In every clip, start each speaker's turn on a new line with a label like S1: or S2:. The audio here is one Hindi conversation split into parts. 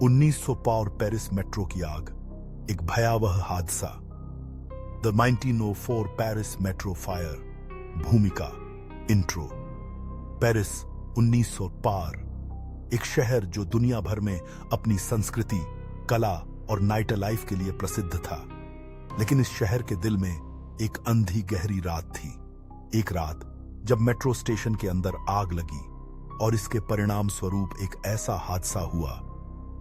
S1: 1900 पावर पेरिस मेट्रो की आग, एक भयावह हादसा। The 1904 Paris metro fire. भूमिका, इंट्रो। पेरिस 1900 पार, एक शहर जो दुनिया भर में अपनी संस्कृति, कला और नाइट लाइफ के लिए प्रसिद्ध था। लेकिन इस शहर के दिल में एक अंधी गहरी रात थी। एक रात जब मेट्रो स्टेशन के अंदर आग लगी और इसके परिणाम स्वरूप एक ऐसा हादसा हुआ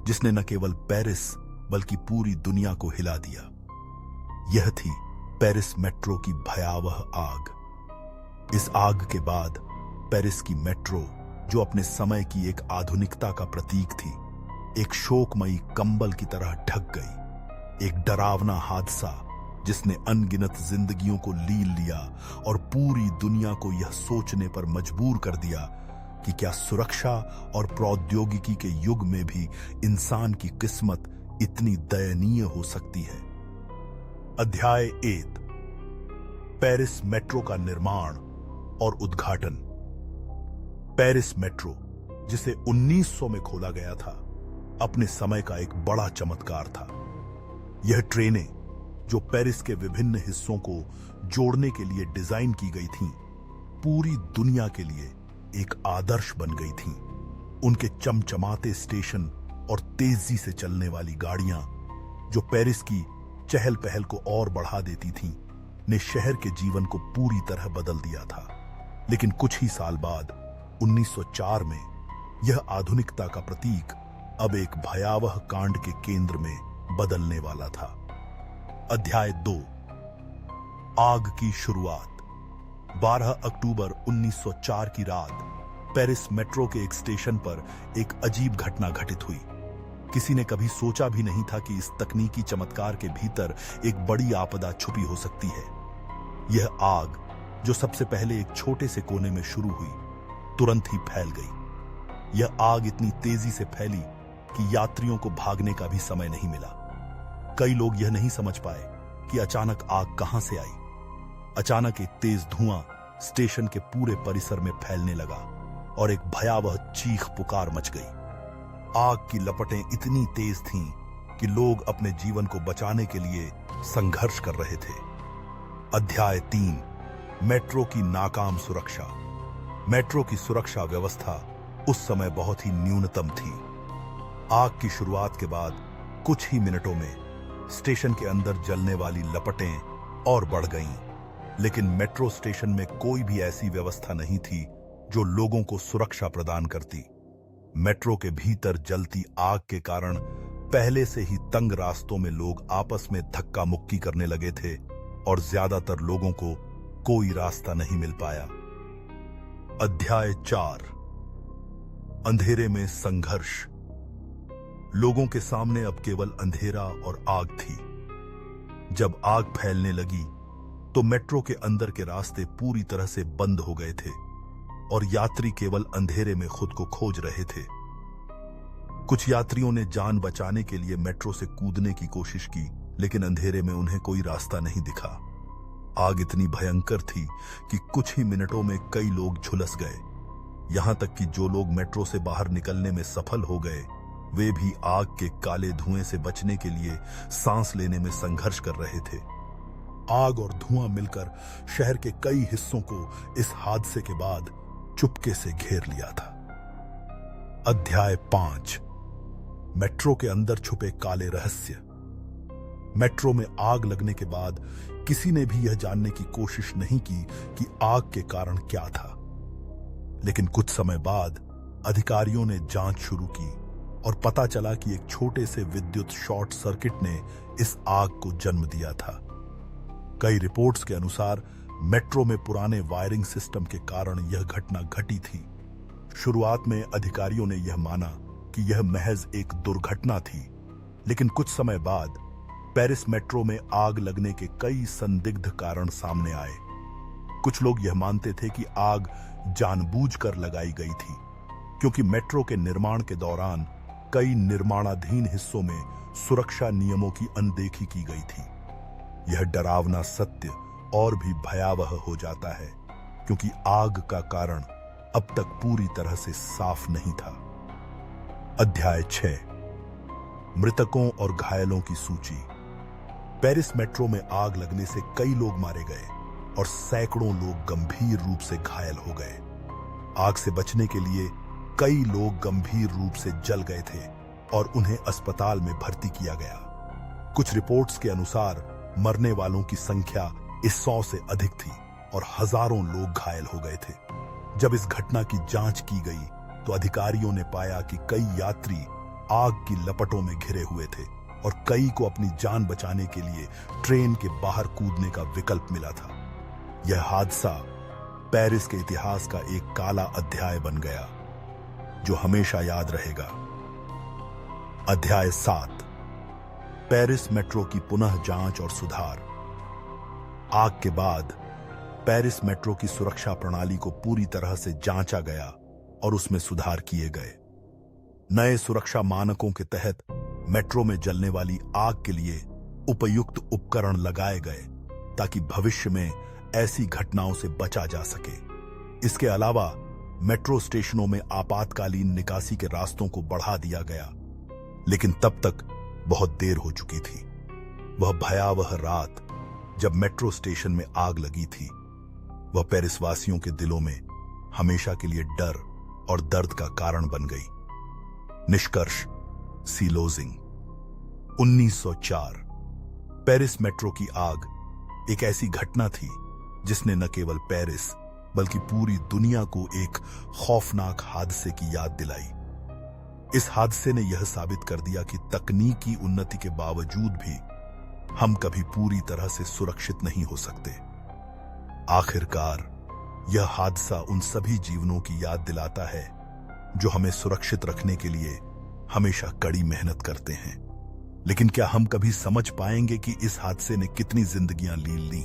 S1: जिसने न केवल पेरिस बल्कि पूरी दुनिया को हिला दिया। यह थी पेरिस मेट्रो की भयावह आग। इस आग के बाद पेरिस की मेट्रो, जो अपने समय की एक आधुनिकता का प्रतीक थी, एक शोकमयी कंबल की तरह ढक गई। एक डरावना हादसा जिसने अनगिनत जिंदगियों को लील लिया और पूरी दुनिया को यह सोचने पर मजबूर कर दिया कि क्या सुरक्षा और प्रौद्योगिकी के युग में भी इंसान की किस्मत इतनी दयनीय हो सकती है। अध्याय 8, पेरिस मेट्रो का निर्माण और उद्घाटन। पेरिस मेट्रो, जिसे 1900 में खोला गया था, अपने समय का एक बड़ा चमत्कार था। यह ट्रेनें, जो पेरिस के विभिन्न हिस्सों को जोड़ने के लिए डिजाइन की गई थीं, पूरी दुनिया के लिए एक आदर्श बन गई थीं। उनके चमचमाते स्टेशन और तेजी से चलने वाली गाड़ियां, जो पेरिस की चहल पहल को और बढ़ा देती थीं, ने शहर के जीवन को पूरी तरह बदल दिया था। लेकिन कुछ ही साल बाद 1904 में यह आधुनिकता का प्रतीक अब एक भयावह कांड के केंद्र में बदलने वाला था। अध्याय 2, आग की शुरुआत। 12 अक्टूबर 1904 की रात पेरिस मेट्रो के एक स्टेशन पर एक अजीब घटना घटित हुई। किसी ने कभी सोचा भी नहीं था कि इस तकनीकी चमत्कार के भीतर एक बड़ी आपदा छुपी हो सकती है। यह आग, जो सबसे पहले एक छोटे से कोने में शुरू हुई, तुरंत ही फैल गई। यह आग इतनी तेजी से फैली कि यात्रियों को भागने का भी समय नहीं मिला। कई लोग यह नहीं समझ पाए कि अचानक आग कहां से आई। अचानक एक तेज धुआं स्टेशन के पूरे परिसर में फैलने लगा और एक भयावह चीख पुकार मच गई। आग की लपटें इतनी तेज थीं कि लोग अपने जीवन को बचाने के लिए संघर्ष कर रहे थे। अध्याय 3, मेट्रो की नाकाम सुरक्षा। मेट्रो की सुरक्षा व्यवस्था उस समय बहुत ही न्यूनतम थी। आग की शुरुआत के बाद कुछ ही मिनटों में स्टेशन के अंदर जलने वाली लपटें और बढ़ गईं। लेकिन मेट्रो स्टेशन में कोई भी ऐसी व्यवस्था नहीं थी जो लोगों को सुरक्षा प्रदान करती। मेट्रो के भीतर जलती आग के कारण पहले से ही तंग रास्तों में लोग आपस में धक्का मुक्की करने लगे थे और ज्यादातर लोगों को कोई रास्ता नहीं मिल पाया। अध्याय 4, अंधेरे में संघर्ष। लोगों के सामने अब केवल अंधेरा और आग थी। जब आग फैलने लगी तो मेट्रो के अंदर के रास्ते पूरी तरह से बंद हो गए थे और यात्री केवल अंधेरे में खुद को खोज रहे थे। कुछ यात्रियों ने जान बचाने के लिए मेट्रो से कूदने की कोशिश की, लेकिन अंधेरे में उन्हें कोई रास्ता नहीं दिखा। आग इतनी भयंकर थी कि कुछ ही मिनटों में कई लोग झुलस गए। यहां तक कि जो लोग मेट्रो से बाहर निकलने में सफल हो गए, वे भी आग के काले धुएं से बचने के लिए सांस लेने में संघर्ष कर रहे थे। आग और धुआं मिलकर शहर के कई हिस्सों को इस हादसे के बाद चुपके से घेर लिया था। अध्याय 5, मेट्रो के अंदर छुपे काले रहस्य। मेट्रो में आग लगने के बाद किसी ने भी यह जानने की कोशिश नहीं की कि आग के कारण क्या था। लेकिन कुछ समय बाद अधिकारियों ने जांच शुरू की और पता चला कि एक छोटे से विद्युत शॉर्ट सर्किट ने इस आग को जन्म दिया था। कई रिपोर्ट्स के अनुसार मेट्रो में पुराने वायरिंग सिस्टम के कारण यह घटना घटी थी। शुरुआत में अधिकारियों ने यह माना कि यह महज एक दुर्घटना थी, लेकिन कुछ समय बाद पेरिस मेट्रो में आग लगने के कई संदिग्ध कारण सामने आए। कुछ लोग यह मानते थे कि आग जानबूझकर लगाई गई थी, क्योंकि मेट्रो के निर्माण के दौरान कई निर्माणाधीन हिस्सों में सुरक्षा नियमों की अनदेखी की गई थी। यह डरावना सत्य और भी भयावह हो जाता है, क्योंकि आग का कारण अब तक पूरी तरह से साफ नहीं था। अध्याय 6, मृतकों और घायलों की सूची। पेरिस मेट्रो में आग लगने से कई लोग मारे गए और सैकड़ों लोग गंभीर रूप से घायल हो गए। आग से बचने के लिए कई लोग गंभीर रूप से जल गए थे और उन्हें अस्पताल में भर्ती किया गया। कुछ रिपोर्ट्स के अनुसार मरने वालों की संख्या इस 100 से अधिक थी और हजारों लोग घायल हो गए थे। जब इस घटना की जांच की गई तो अधिकारियों ने पाया कि कई यात्री आग की लपटों में घिरे हुए थे और कई को अपनी जान बचाने के लिए ट्रेन के बाहर कूदने का विकल्प मिला था। यह हादसा पेरिस के इतिहास का एक काला अध्याय बन गया जो हमेशा याद रहेगा। अध्याय 7, पेरिस मेट्रो की पुनः जांच और सुधार। आग के बाद पेरिस मेट्रो की सुरक्षा प्रणाली को पूरी तरह से जांचा गया और उसमें सुधार किए गए। नए सुरक्षा मानकों के तहत मेट्रो में जलने वाली आग के लिए उपयुक्त उपकरण लगाए गए ताकि भविष्य में ऐसी घटनाओं से बचा जा सके। इसके अलावा मेट्रो स्टेशनों में आपातकालीन निकासी के रास्तों को बढ़ा दिया गया, लेकिन तब तक बहुत देर हो चुकी थी। वह भयावह रात जब मेट्रो स्टेशन में आग लगी थी, वह पेरिस वासियों के दिलों में हमेशा के लिए डर और दर्द का कारण बन गई। निष्कर्ष, सीलोजिंग। 1904 पेरिस मेट्रो की आग एक ऐसी घटना थी जिसने न केवल पेरिस बल्कि पूरी दुनिया को एक खौफनाक हादसे की याद दिलाई। इस हादसे ने यह साबित कर दिया कि तकनीकी उन्नति के बावजूद भी हम कभी पूरी तरह से सुरक्षित नहीं हो सकते। आखिरकार यह हादसा उन सभी जीवनों की याद दिलाता है जो हमें सुरक्षित रखने के लिए हमेशा कड़ी मेहनत करते हैं। लेकिन क्या हम कभी समझ पाएंगे कि इस हादसे ने कितनी जिंदगियां लील ली?